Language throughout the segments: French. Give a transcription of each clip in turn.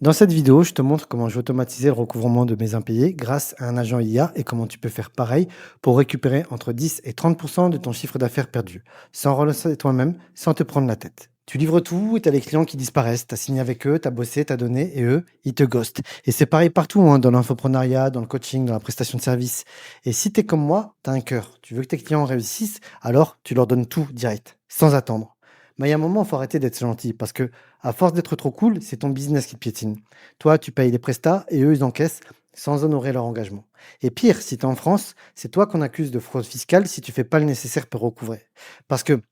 Dans cette vidéo, je te montre comment j'ai automatisé le recouvrement de mes impayés grâce à un agent IA et comment tu peux faire pareil pour récupérer entre 10 et 30% de ton chiffre d'affaires perdu, sans relancer toi-même, sans te prendre la tête. Tu livres tout et tu as les clients qui disparaissent. Tu as signé avec eux, tu as bossé, tu as donné et eux, ils te ghostent. Et c'est pareil partout, hein, dans l'infoprenariat, dans le coaching, dans la prestation de service. Et si tu es comme moi, tu as un cœur. Tu veux que tes clients réussissent, alors tu leur donnes tout direct, sans attendre. Mais il y a un moment, il faut arrêter d'être gentil parce que, à force d'être trop cool, c'est ton business qui piétine. Toi, tu payes les prestats et eux, ils encaissent sans honorer leur engagement. Et pire, si tu es en France, c'est toi qu'on accuse de fraude fiscale si tu fais pas le nécessaire pour recouvrer. Parce que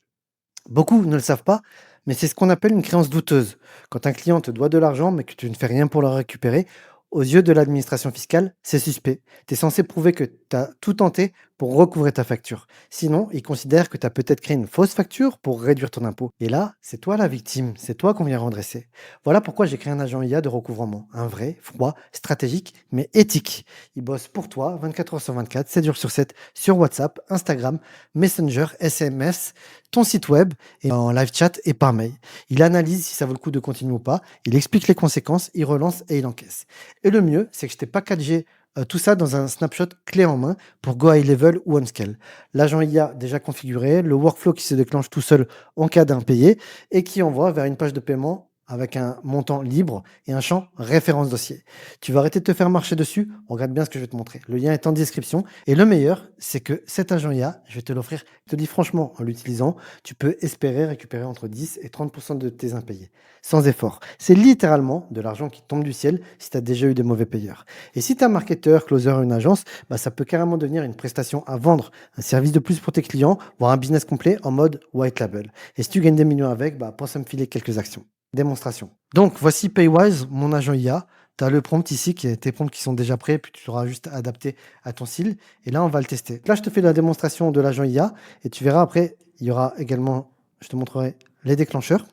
beaucoup ne le savent pas, mais c'est ce qu'on appelle une créance douteuse. Quand un client te doit de l'argent, mais que tu ne fais rien pour le récupérer, aux yeux de l'administration fiscale, c'est suspect. Tu es censé prouver que tu as tout tenté pour recouvrer ta facture. Sinon, ils considèrent que tu as peut-être créé une fausse facture pour réduire ton impôt. Et là, c'est toi la victime, c'est toi qu'on vient redresser. Voilà pourquoi j'ai créé un agent IA de recouvrement. Un vrai, froid, stratégique, mais éthique. Il bosse pour toi 24 heures sur 24, 7 jours sur 7, sur WhatsApp, Instagram, Messenger, SMS, ton site web et en live chat et par mail. Il analyse si ça vaut le coup de continuer ou pas, il explique les conséquences, il relance et il encaisse. Et le mieux, c'est que je t'ai packagé tout ça dans un snapshot clé en main pour go high level ou on scale. L'agent IA déjà configuré, le workflow qui se déclenche tout seul en cas d'impayé et qui envoie vers une page de paiement avec un montant libre et un champ référence dossier. Tu vas arrêter de te faire marcher dessus. Regarde bien ce que je vais te montrer. Le lien est en description. Et le meilleur, c'est que cet agent IA, je vais te l'offrir. Je te dis franchement, en l'utilisant, tu peux espérer récupérer entre 10 et 30% de tes impayés, sans effort. C'est littéralement de l'argent qui tombe du ciel si tu as déjà eu des mauvais payeurs. Et si tu es un marketeur, closer, une agence, bah, ça peut carrément devenir une prestation à vendre, un service de plus pour tes clients, voire un business complet en mode white label. Et si tu gagnes des millions avec, bah, pense à me filer quelques actions. Démonstration. Donc, voici Paywise, mon agent IA. Tu as le prompt ici, tes prompts qui sont déjà prêts, puis tu auras juste à adapter à ton style. Et là, on va le tester. Là, je te fais la démonstration de l'agent IA et tu verras après, il y aura également, je te montrerai les déclencheurs.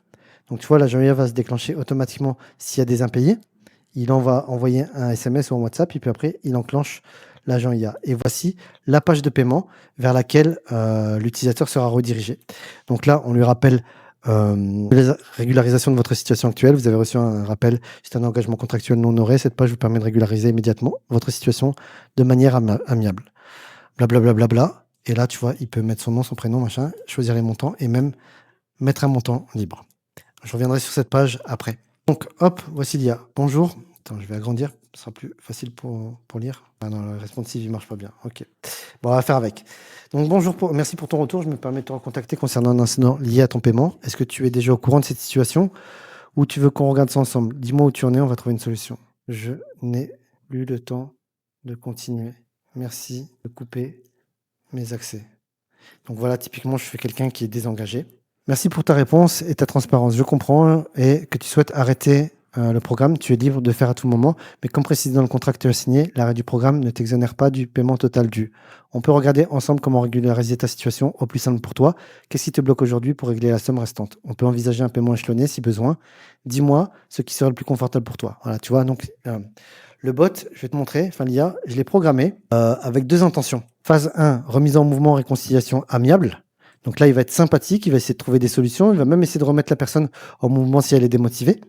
Donc, tu vois, l'agent IA va se déclencher automatiquement s'il y a des impayés. Il en va envoyer un SMS ou un WhatsApp, et puis après, il enclenche l'agent IA. Et voici la page de paiement vers laquelle l'utilisateur sera redirigé. Donc là, on lui rappelle régularisation de votre situation actuelle. Vous avez reçu un rappel, c'est un engagement contractuel non honoré. Cette page vous permet de régulariser immédiatement votre situation de manière amiable. Blablabla. Bla, bla, bla, bla. Et là, tu vois, il peut mettre son nom, son prénom, machin, choisir les montants et même mettre un montant libre. Je reviendrai sur cette page après. Donc, hop, voici l'IA. Bonjour. Attends, je vais agrandir. Ce sera plus facile pour lire. Ah non, le responsive, il marche pas bien. Ok. Bon, on va faire avec. Donc, bonjour, merci pour ton retour. Je me permets de te recontacter concernant un incident lié à ton paiement. Est-ce que tu es déjà au courant de cette situation ou tu veux qu'on regarde ça ensemble? Dis-moi où tu en es, on va trouver une solution. Je n'ai plus le temps de continuer. Merci de couper mes accès. Donc voilà, typiquement, je suis quelqu'un qui est désengagé. Merci pour ta réponse et ta transparence. Je comprends et que tu souhaites arrêter le programme. Tu es libre de faire à tout moment, mais comme précisé dans le contrat que tu as signé, l'arrêt du programme ne t'exonère pas du paiement total dû. On peut regarder ensemble comment régulariser ta situation au plus simple pour toi. Qu'est-ce qui te bloque aujourd'hui pour régler la somme restante? On peut envisager un paiement échelonné si besoin. Dis-moi ce qui serait le plus confortable pour toi. Voilà, tu vois, donc le bot, je vais te montrer, enfin l'IA, je l'ai programmé avec deux intentions. Phase 1, remise en mouvement, réconciliation amiable. Donc là, il va être sympathique, il va essayer de trouver des solutions, il va même essayer de remettre la personne en mouvement si elle est démotivée.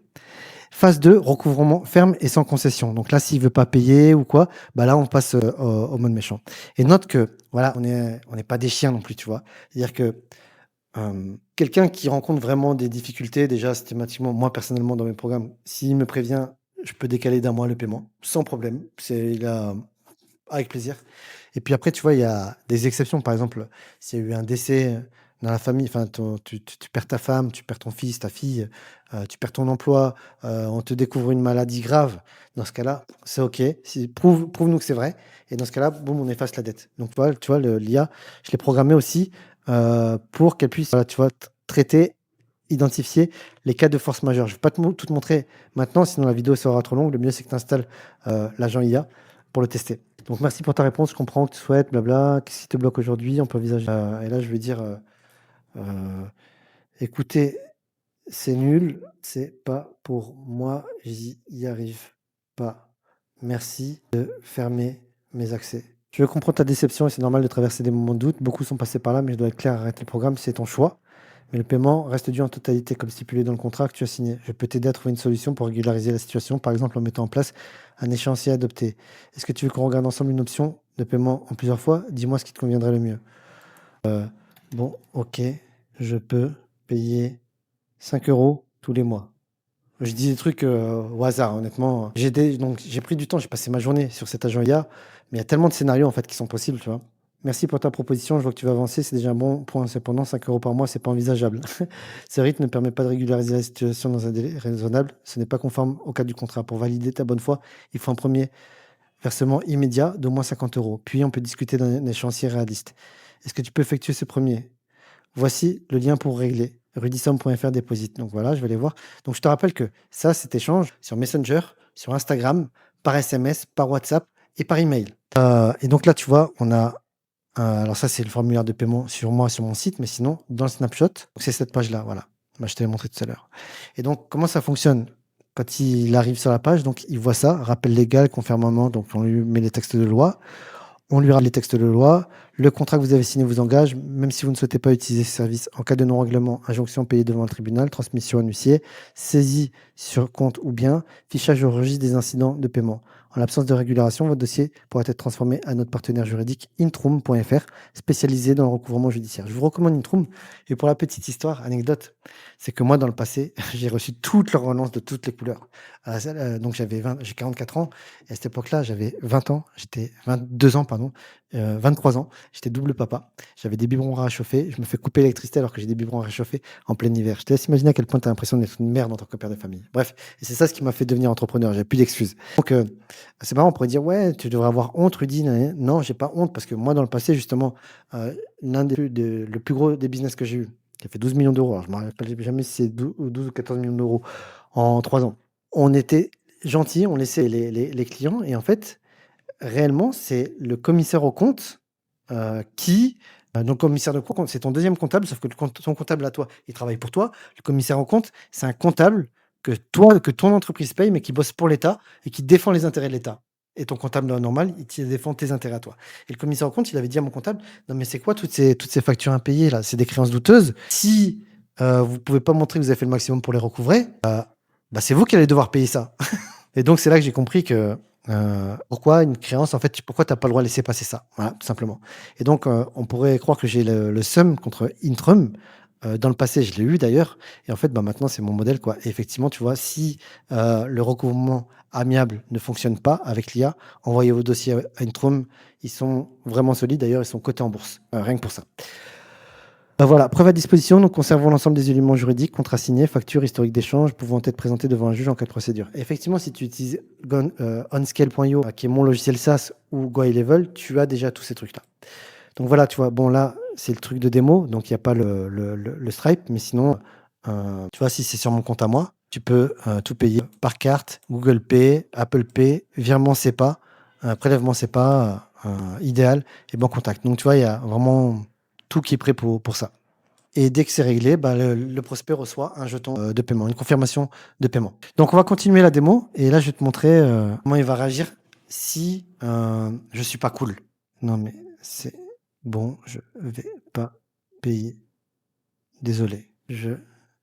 Phase 2, recouvrement ferme et sans concession. Donc là, s'il veut pas payer ou quoi, bah là, on passe au mode méchant. Et note que, voilà, on n'est pas des chiens non plus, tu vois. C'est-à-dire que quelqu'un qui rencontre vraiment des difficultés, déjà systématiquement, moi personnellement dans mes programmes, s'il me prévient, je peux décaler d'un mois le paiement, sans problème. C'est là, avec plaisir. Et puis après, tu vois, il y a des exceptions. Par exemple, s'il y a eu un décès dans la famille, enfin, tu perds ta femme, tu perds ton fils, ta fille, tu perds ton emploi, on te découvre une maladie grave. Dans ce cas-là, c'est OK. Si, prouve-nous que c'est vrai. Et dans ce cas-là, boum, on efface la dette. Donc, tu vois l'IA, je l'ai programmé aussi pour qu'elle puisse, voilà, tu vois, traiter, identifier les cas de force majeure. Je ne vais pas tout te montrer maintenant, sinon la vidéo sera trop longue. Le mieux, c'est que tu installes l'agent IA pour le tester. Donc merci pour ta réponse, je comprends que tu souhaites, blabla, qu'est-ce qui te bloque aujourd'hui, on peut envisager. Et là, je vais dire, écoutez, c'est nul, c'est pas pour moi, j'y y arrive pas. Merci de fermer mes accès. Je comprends ta déception et c'est normal de traverser des moments de doute. Beaucoup sont passés par là, mais je dois être clair, arrêter le programme, c'est ton choix. mais le paiement reste dû en totalité, comme stipulé dans le contrat que tu as signé. Je peux t'aider à trouver une solution pour régulariser la situation, par exemple en mettant en place un échéancier adopté. Est-ce que tu veux qu'on regarde ensemble une option de paiement en plusieurs fois? Dis-moi ce qui te conviendrait le mieux. Bon, ok, je peux payer 5 euros tous les mois. Je dis des trucs au hasard, honnêtement. Donc, j'ai pris du temps, j'ai passé ma journée sur cet agent IA, mais il y a tellement de scénarios en fait qui sont possibles, tu vois. Merci pour ta proposition, je vois que tu vas avancer, c'est déjà un bon point. Cependant, 5 euros par mois, c'est pas envisageable. Ce rythme ne permet pas de régulariser la situation dans un délai raisonnable. Ce n'est pas conforme au cadre du contrat. Pour valider ta bonne foi, il faut un premier versement immédiat d'au moins 50 euros. Puis, on peut discuter d'un échéancier réaliste. Est-ce que tu peux effectuer ce premier? Voici le lien pour régler. Rudisom.fr déposite. Donc voilà, je vais aller voir. Donc je te rappelle que ça, cet échange sur Messenger, sur Instagram, par SMS, par WhatsApp et par email. Et donc là, tu vois, on a. Alors ça, c'est le formulaire de paiement sur moi, sur mon site, mais sinon, dans le snapshot, c'est cette page-là, voilà. Bah, je te l'ai montré tout à l'heure. Et donc, comment ça fonctionne? Quand il arrive sur la page, donc il voit ça, rappel légal, confirmement, donc on lui met les textes de loi. On lui rend les textes de loi. Le contrat que vous avez signé vous engage, même si vous ne souhaitez pas utiliser ce service en cas de non-règlement, injonction payée devant le tribunal, transmission à l'huissier, saisie sur compte ou bien, fichage au registre des incidents de paiement. En l'absence de régulation, votre dossier pourra être transformé à notre partenaire juridique Intrum.fr, spécialisé dans le recouvrement judiciaire. Je vous recommande Intrum. Et pour la petite histoire, anecdote, c'est que moi, dans le passé, j'ai reçu toutes leurs relances de toutes les couleurs. Donc j'ai 44 ans, et à cette époque-là, j'avais 20 ans, j'étais 22 ans, pardon, 23 ans, j'étais double papa. J'avais des biberons à réchauffer, je me fais couper l'électricité alors que j'ai des biberons à réchauffer en plein hiver. Je te laisse imaginer à quel point tu as l'impression d'être une merde en tant que père de famille. Bref, et c'est ça ce qui m'a fait devenir entrepreneur, j'avais plus d'excuses. Donc c'est marrant, on pourrait dire, ouais, tu devrais avoir honte, Rudy. Non, j'ai pas honte, parce que moi, dans le passé, justement, le plus gros des business que j'ai eu, qui a fait 12 millions d'euros, alors je me rappelle jamais si c'est 12 ou 14 millions d'euros en 3 ans. On était gentils, on laissait les clients, et en fait, réellement, c'est le commissaire aux comptes donc commissaire de compte, c'est ton deuxième comptable, sauf que ton comptable à toi, il travaille pour toi. Le commissaire aux comptes, c'est un comptable que ton entreprise paye, mais qui bosse pour l'État et qui défend les intérêts de l'État. Et ton comptable normal, il te défend tes intérêts à toi. Et le commissaire aux comptes, il avait dit à mon comptable, non mais c'est quoi toutes ces factures impayées là? C'est des créances douteuses. Si vous pouvez pas montrer que vous avez fait le maximum pour les recouvrer, bah, c'est vous qui allez devoir payer ça. Et donc, c'est là que j'ai compris que pourquoi une créance, en fait, pourquoi tu n'as pas le droit de laisser passer ça. Voilà, tout simplement. Et donc, on pourrait croire que j'ai le seum contre Intrum. Dans le passé, je l'ai eu d'ailleurs. Et en fait, bah, maintenant, c'est mon modèle, quoi. Et effectivement, tu vois, si le recouvrement amiable ne fonctionne pas avec l'IA, envoyez vos dossiers à Intrum. Ils sont vraiment solides. D'ailleurs, ils sont cotés en bourse. Rien que pour ça. Bah voilà, preuve à disposition, nous conservons l'ensemble des éléments juridiques, contrats signés, factures, historiques d'échange, pouvant être présentés devant un juge en cas de procédure. Et effectivement, si tu utilises Onscale.io, qui est mon logiciel SaaS, ou GoHighLevel, tu as déjà tous ces trucs-là. Donc voilà, tu vois, bon là, c'est le truc de démo, donc il n'y a pas le Stripe, mais sinon, tu vois, si c'est sur mon compte à moi, tu peux tout payer par carte, Google Pay, Apple Pay, virement SEPA, prélèvement SEPA, idéal, et banque contact. Donc tu vois, il y a vraiment tout qui est prêt pour ça. Et dès que c'est réglé, bah, le prospect reçoit un jeton de paiement, une confirmation de paiement. Donc on va continuer la démo, et là je vais te montrer comment il va réagir si je suis pas cool. Non mais c'est bon, je vais pas payer. Désolé, je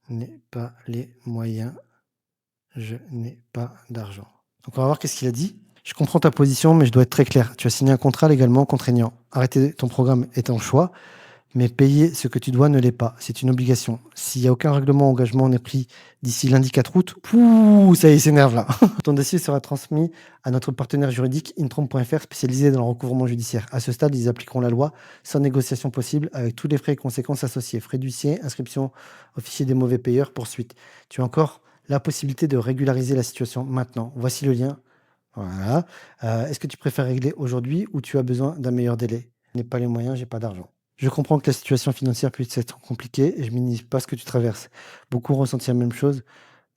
n'ai pas les moyens, je n'ai pas d'argent. Donc on va voir qu'est-ce qu'il a dit. Je comprends ta position, mais je dois être très clair. Tu as signé un contrat légalement contraignant. Arrêter ton programme est un choix. Mais payer ce que tu dois ne l'est pas. C'est une obligation. S'il n'y a aucun règlement ou engagement n'est pris d'ici lundi 4 août, pouh, ça y est, il s'énerve là. Ton dossier sera transmis à notre partenaire juridique Intrum.fr spécialisé dans le recouvrement judiciaire. À ce stade, ils appliqueront la loi sans négociation possible avec tous les frais et conséquences associés. Frais d'huissier, inscription au fichier des mauvais payeurs, poursuite. Tu as encore la possibilité de régulariser la situation maintenant. Voici le lien. Voilà. Est-ce que tu préfères régler aujourd'hui ou tu as besoin d'un meilleur délai? Je n'ai pas les moyens, j'ai pas d'argent. Je comprends que la situation financière puisse être compliquée et je minimise pas ce que tu traverses. Beaucoup ont ressenti la même chose,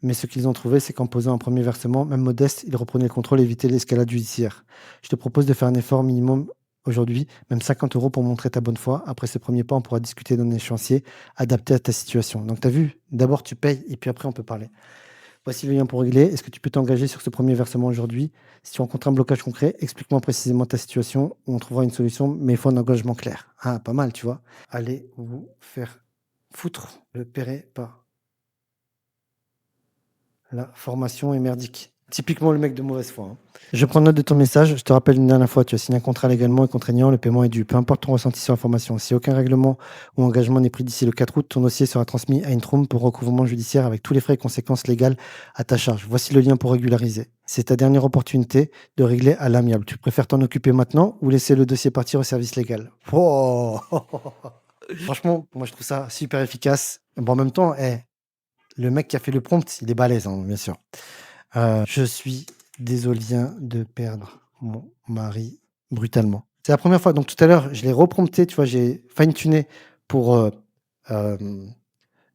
mais ce qu'ils ont trouvé, c'est qu'en posant un premier versement, même modeste, ils reprenaient le contrôle et évitaient l'escalade judiciaire. Je te propose de faire un effort minimum aujourd'hui, même 50 euros pour montrer ta bonne foi. Après ce premier pas, on pourra discuter d'un échéancier adapté à ta situation. Donc, tu as vu, d'abord tu payes et puis après on peut parler. Voici le lien pour régler. Est-ce que tu peux t'engager sur ce premier versement aujourd'hui? Si tu rencontres un blocage concret, explique-moi précisément ta situation où on trouvera une solution, mais il faut un engagement clair. Ah, pas mal, tu vois. Allez vous faire Foutre, je paierai pas. La formation est merdique. Typiquement le mec de mauvaise foi, hein. Je prends note de ton message. Je te rappelle une dernière fois, tu as signé un contrat légalement et contraignant. Le paiement est dû. Peu importe ton ressenti sur la formation. Si aucun règlement ou engagement n'est pris d'ici le 4 août, ton dossier sera transmis à Intrum pour recouvrement judiciaire avec tous les frais et conséquences légales à ta charge. Voici le lien pour régulariser. C'est ta dernière opportunité de régler à l'amiable. Tu préfères t'en occuper maintenant ou laisser le dossier partir au service légal? Oh. Franchement, moi je trouve ça super efficace. Bon, en même temps, le mec qui a fait le prompt, il est balèze, hein, bien sûr. Je suis désolé de perdre mon mari brutalement. C'est la première fois, donc tout à l'heure, je l'ai reprompté, tu vois? J'ai fine tuné pour, hem,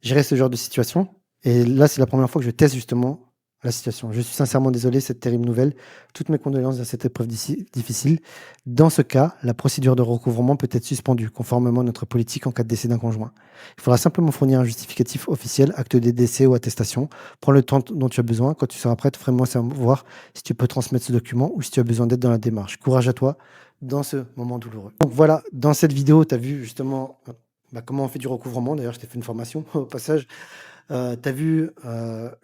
gérer ce genre de situation et là, c'est la première fois que je teste justement la situation. Je suis sincèrement désolé, cette terrible nouvelle. Toutes mes condoléances dans cette épreuve difficile. Dans ce cas, la procédure de recouvrement peut être suspendue, conformément à notre politique en cas de décès d'un conjoint. Il faudra simplement fournir un justificatif officiel, acte de décès ou attestation. Prends le temps dont tu as besoin. Quand tu seras prête, fais-moi savoir si tu peux transmettre ce document ou si tu as besoin d'aide dans la démarche. Courage à toi dans ce moment douloureux. Donc voilà, dans cette vidéo, tu as vu justement comment on fait du recouvrement. D'ailleurs, je t'ai fait une formation au passage. Tu as vu,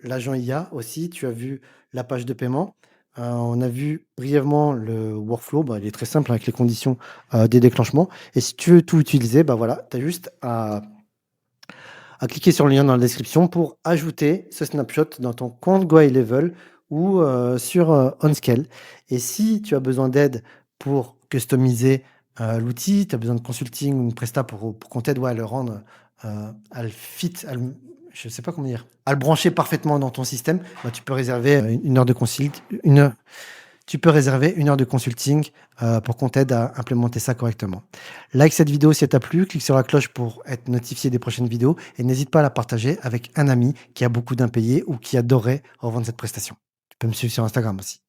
l'agent IA aussi, tu as vu la page de paiement. On a vu brièvement le workflow, il est très simple avec les conditions, des déclenchements et si tu veux tout utiliser, voilà, tu as juste à cliquer sur le lien dans la description pour ajouter ce snapshot dans ton compte GoHighLevel ou, sur, OnScale et si tu as besoin d'aide pour customiser, l'outil, tu as besoin de consulting ou une presta pour qu'on t'aide, ouais, à le rendre, à le fit, je sais pas comment dire, à le brancher parfaitement dans ton système, tu peux réserver, une heure de une heure tu peux réserver 1 heure de consulting, pour qu'on t'aide à implémenter ça correctement. Like cette vidéo si elle t'a plu, clique sur la cloche pour être notifié des prochaines vidéos et n'hésite pas à la partager avec un ami qui a beaucoup d'impayés ou qui adorerait revendre cette prestation. Tu peux me suivre sur Instagram aussi.